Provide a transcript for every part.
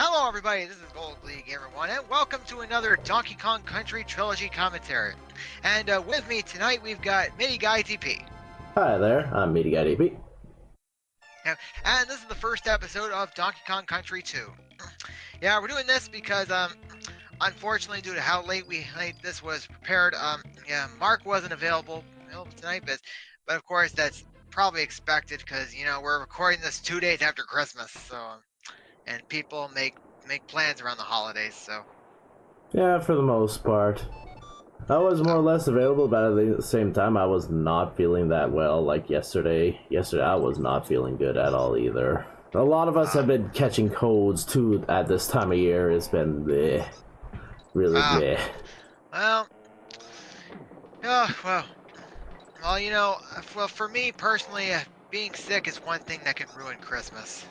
Hello everybody, this is Gold League everyone, and welcome to another Donkey Kong Country Trilogy commentary. And with me tonight we've got Mini Guy TP. Hi there, I'm Meaty Guy DP. And this is the first episode of Donkey Kong Country 2. Yeah, we're doing this because, unfortunately, due to how late this was prepared, Mark wasn't available tonight, but of course that's probably expected because, we're recording this 2 days after Christmas, so... And people make plans around the holidays, so... Yeah, for the most part. I was more or less available, but at the same time, I was not feeling that well. Like yesterday, I was not feeling good at all either. A lot of us have been catching colds, too, at this time of year. It's been bleh. Really bleh. Well, for me, personally, being sick is one thing that can ruin Christmas.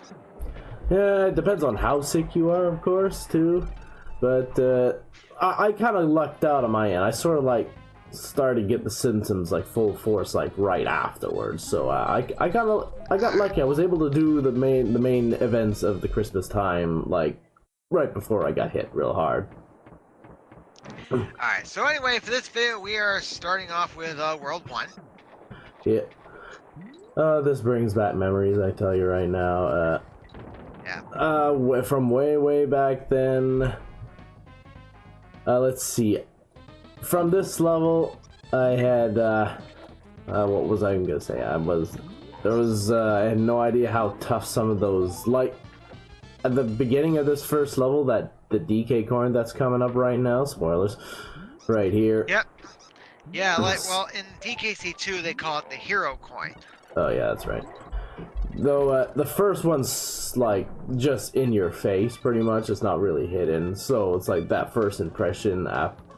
Yeah, it depends on how sick you are, of course, too. But I kind of lucked out on my end. I sort of started to get the symptoms full force right afterwards. So I got lucky. I was able to do the main events of the Christmas time right before I got hit real hard. Alright, so anyway, for this video, we are starting off with World 1. Yeah. This brings back memories, I tell you right now. From way back then. Let's see. From this level, I had what was I gonna say? I had no idea how tough some of those, at the beginning of this first level, that the DK coin that's coming up right now. Spoilers, right here. Yep. Yeah, in DKC 2 they call it the hero coin. Oh yeah, that's right. Though the first one's just in your face, pretty much. It's not really hidden, so it's that first impression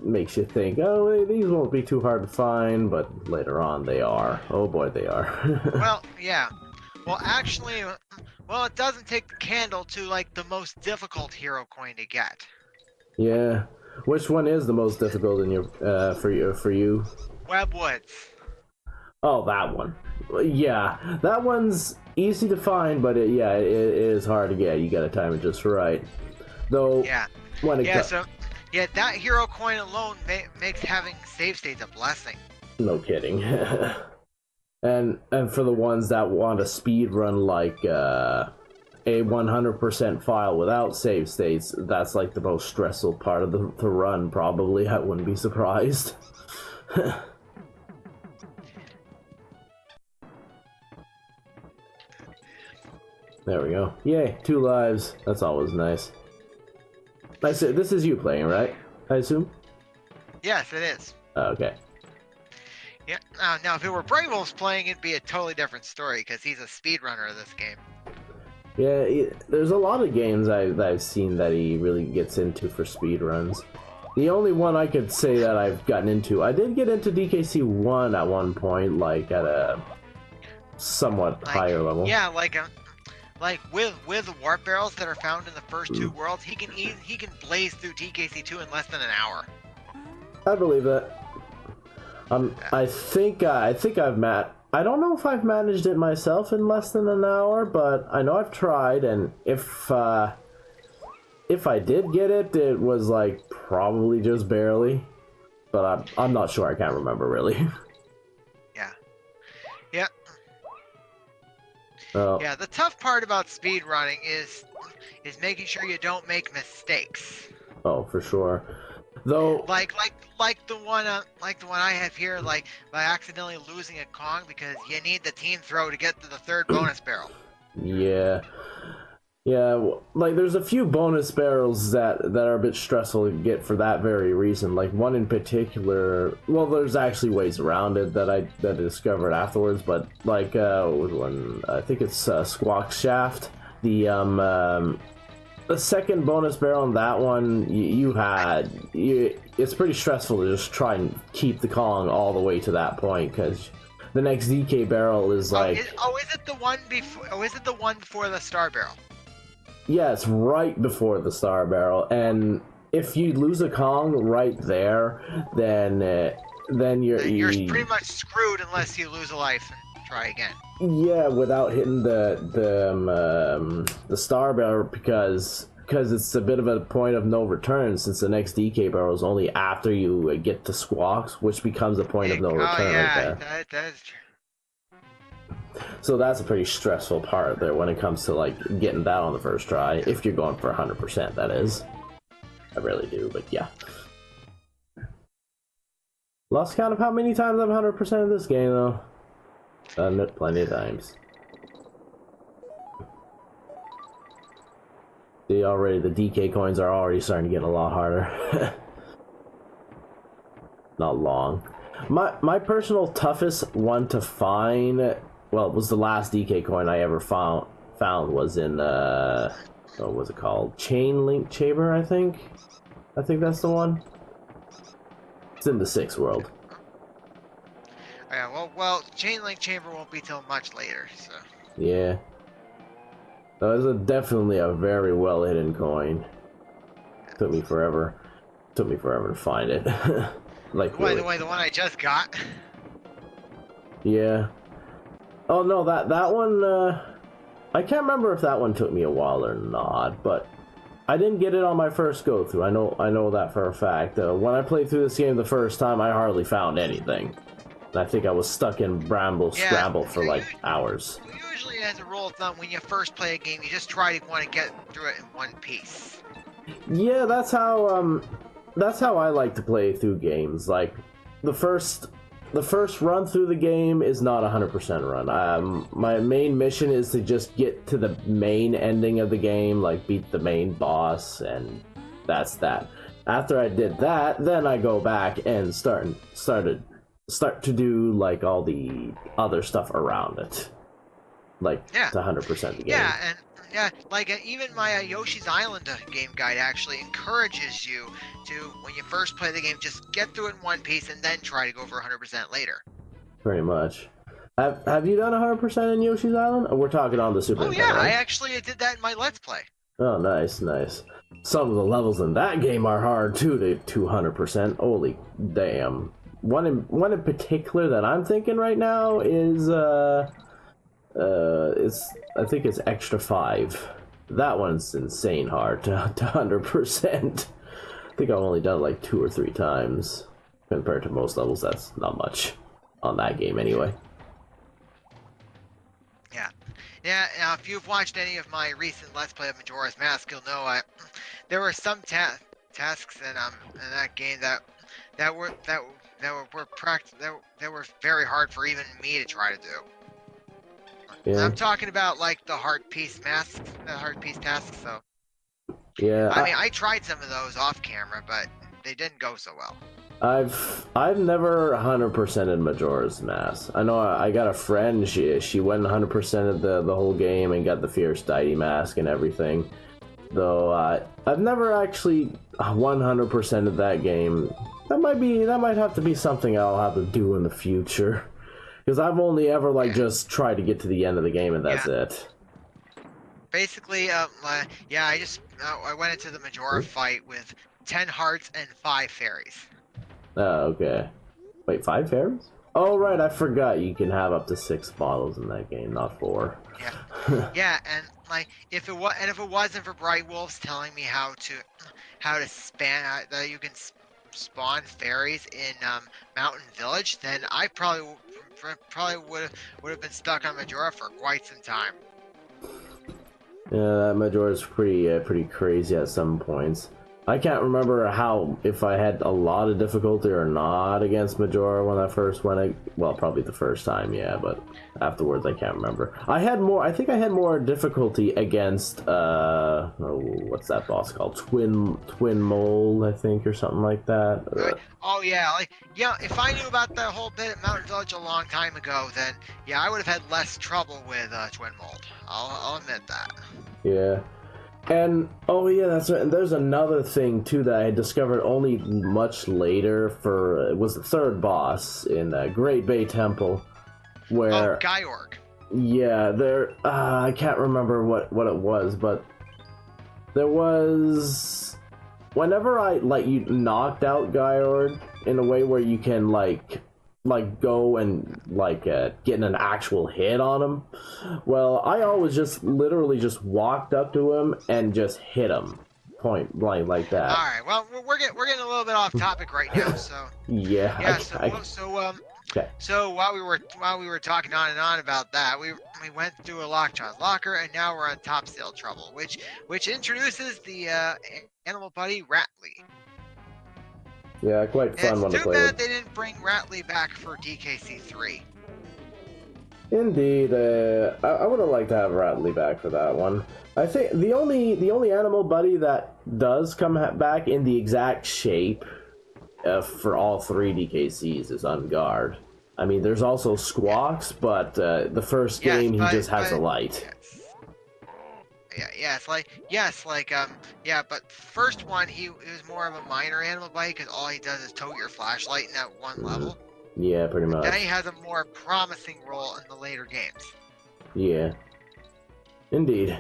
makes you think, oh, these won't be too hard to find, but later on they are. Oh boy, they are. Well, yeah. Well, actually, it doesn't take the candle to the most difficult hero coin to get. Yeah. Which one is the most difficult in your for you? Webwoods. Oh, that one. Yeah, that one's easy to find, but it is hard to get. You gotta time it just right. Though, yeah, that hero coin alone makes having save states a blessing. No kidding. and for the ones that want to speed run a 100% file without save states, that's the most stressful part of the run. Probably, I wouldn't be surprised. There we go. Yay, 2 lives. That's always nice. I said, this is you playing, right? I assume? Yes, it is. Okay. Yeah. Now, if it were Brave Wolves playing, it'd be a totally different story, because he's a speedrunner of this game. Yeah, there's a lot of games I've seen that he really gets into for speedruns. The only one I could say that I've gotten into, I did get into DKC 1 at one point, at a somewhat higher level. Yeah, with the warp barrels that are found in the first 2 worlds, he can blaze through DKC 2 in less than an hour. I believe that. I think I don't know if I've managed it myself in less than an hour, but I know I've tried, and if I did get it, it was probably just barely. But I'm not sure. I can't remember really. Yeah. Yeah. Oh. Yeah, the tough part about speedrunning is making sure you don't make mistakes. Oh, for sure. Though, like the one I have here, by accidentally losing a Kong because you need the team throw to get to the 3rd bonus barrel. Yeah. Yeah, there's a few bonus barrels that are a bit stressful to get for that very reason. One in particular, well, there's actually ways around it that I discovered afterwards, but one, I think it's Squawk Shaft. The second bonus barrel on that one, it's pretty stressful to just try and keep the Kong all the way to that point, because the next DK barrel is is it the one before? Oh, is it the one before the star barrel? Yeah, it's right before the star barrel, and if you lose a Kong right there, then you're pretty much screwed unless you lose a life and try again. Yeah, without hitting the star barrel, because because it's a bit of a point of no return, since the next DK barrel is only after you get to Squawks, which becomes a point of no return right there. That is true. So that's a pretty stressful part there when it comes to like getting that on the first try, if you're going for 100%, that is. I rarely do, but yeah. Lost count of how many times I've 100% of this game though. Done it plenty of times. See, already the DK coins are already starting to get a lot harder. Not long. My personal toughest one to find, well, it was the last DK coin I ever found was in what was it called? Chain Link Chamber, I think. I think that's the one. It's in the 6th world. Yeah, well, Chain Link Chamber won't be till much later, so. Yeah. That was definitely a very well hidden coin. Took me forever to find it. Like the one I just got. Yeah. Oh no, that one. I can't remember if that one took me a while or not, but I didn't get it on my first go through. I know that for a fact. When I played through this game the first time, I hardly found anything. And I think I was stuck in Bramble Scramble for like hours. Usually, as a rule of thumb, when you first play a game, you just try to want to get through it in one piece. Yeah, that's how I like to play through games. Like the first run through the game is not 100% run. My main mission is to just get to the main ending of the game, like beat the main boss, and that's that. After I did that, then I go back and start to do like all the other stuff around it, like to 100% the game. Yeah, and like even my Yoshi's Island game guide actually encourages you to, when you first play the game, just get through it in one piece and then try to go for 100% later. Pretty much. Have you done 100% in Yoshi's Island? Or we're talking on the Super Nintendo. Oh yeah, right? I actually did that in my Let's Play. Oh, nice. Some of the levels in that game are hard too to 200%. Holy damn. One in particular that I'm thinking right now is I think it's Extra 5. That one's insane hard to 100%. I think I've only done it like 2 or 3 times. Compared to most levels, that's not much on that game anyway. Yeah, now if you've watched any of my recent Let's Play of Majora's Mask, you'll know there were some tasks in that game that were very hard for even me to try to do. Yeah. I'm talking about like the heart piece tasks. So yeah, I mean, I tried some of those off camera, but they didn't go so well. I've never 100%ed Majora's Mask. I know I got a friend, she went 100% of the whole game and got the Fierce Deity Mask and everything. Though I've never actually 100% of that game. That might have to be something I'll have to do in the future. Because I've only ever just tried to get to the end of the game and that's it. Basically, I went into the Majora fight with 10 hearts and 5 fairies. Oh, okay. Wait, 5 fairies? Oh, right, I forgot you can have up to 6 bottles in that game, not 4. Yeah. Yeah, and if it wasn't for Bright Wolves telling me how to span that you can spawn fairies in Mountain Village, then I probably would have been stuck on Majora for quite some time. Yeah, that Majora's pretty crazy at some points. I can't remember if I had a lot of difficulty or not against Majora when I first went. Well, probably the first time, yeah, but afterwards I can't remember. I think I had more difficulty against what's that boss called? Twin Mole, I think, or something like that. Oh yeah, if I knew about that whole bit at Mountain Village a long time ago, then yeah, I would have had less trouble with Twin Mold. I'll admit that. Yeah. And, oh yeah, that's right. And there's another thing, too, that I discovered only much later it was the third boss in Great Bay Temple, where... Oh, Gyorg. Yeah, I can't remember what it was, but there was... Whenever you knocked out Gyorg in a way where you can, like go and like getting an actual hit on him. Well, I always just literally just walked up to him and just hit him point blank like that. All right. Well, we're getting a little bit off topic right now. So Yeah. yeah. Okay. So while we were talking on and on about that, we went through a Lockjaw's Locker, and now we're on Topsail Trouble, which introduces the animal buddy Ratley. Yeah, quite fun one to play It's too bad with. they didn't bring Ratley back for DKC 3. Indeed, I would have liked to have Ratley back for that one. I think the only animal buddy that does come back in the exact shape for all 3 DKCs is Unguard. I mean, there's also Squawks, but the first game he just has a light. But first one he was more of a minor animal buddy because all he does is tote your flashlight in that one level. Yeah, pretty much. Then he has a more promising role in the later games. Yeah. Indeed.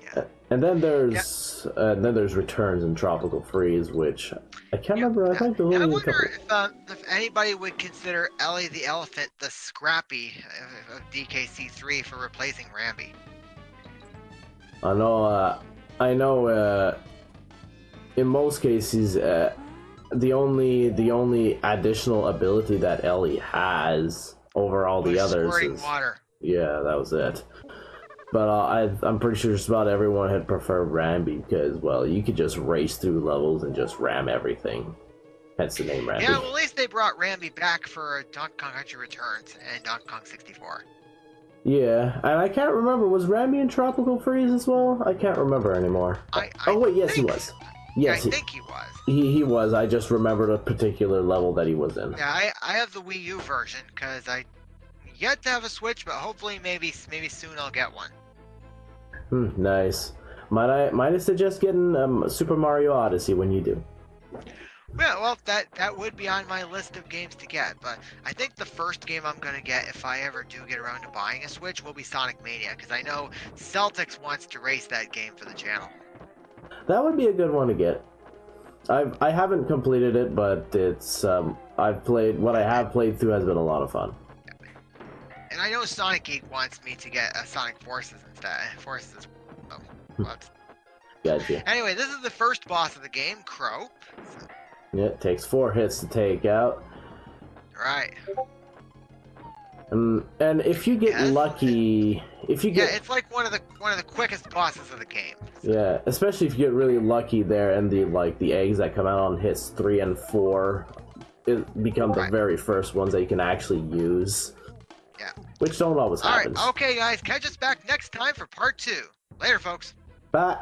Yeah. And then there's Returns and Tropical Freeze, which I can't remember. I think the I wonder if anybody would consider Ellie the Elephant the Scrappy of DKC 3 for replacing Rambi. I know. In most cases, the only additional ability that Ellie has over all the others is water. Yeah, that was it. But I'm pretty sure just about everyone had preferred Rambi because, well, you could just race through levels and just ram everything. Hence the name Rambi. Yeah, well, at least they brought Rambi back for Donkey Kong Country Returns and Donkey Kong 64. Yeah, and I can't remember, was Rambi in Tropical Freeze as well? I can't remember anymore. Oh wait, yes he was. Yes, I think he was. He was. I just remembered a particular level that he was in. Yeah, I have the Wii U version because I yet to have a Switch, but hopefully maybe soon I'll get one. Nice. Might I suggest getting Super Mario Odyssey when you do? Yeah, well, that would be on my list of games to get, but I think the first game I'm gonna get, if I ever do get around to buying a Switch, will be Sonic Mania, because I know Celtics wants to race that game for the channel. That would be a good one to get. I haven't completed it, but it's I've played what I have played through has been a lot of fun. And I know Sonic Geek wants me to get Sonic Forces instead. Forces. Oh, whoops. Gotcha. Anyway, this is the first boss of the game, Crow. Yeah, it takes 4 hits to take out. Right. And if you get lucky, it's like one of the quickest bosses of the game. Yeah, especially if you get really lucky there, and the eggs that come out on hits 3 and 4, it become the very first ones that you can actually use. Yeah. Which don't always happen. Alright, okay guys, catch us back next time for part 2. Later, folks. Bye.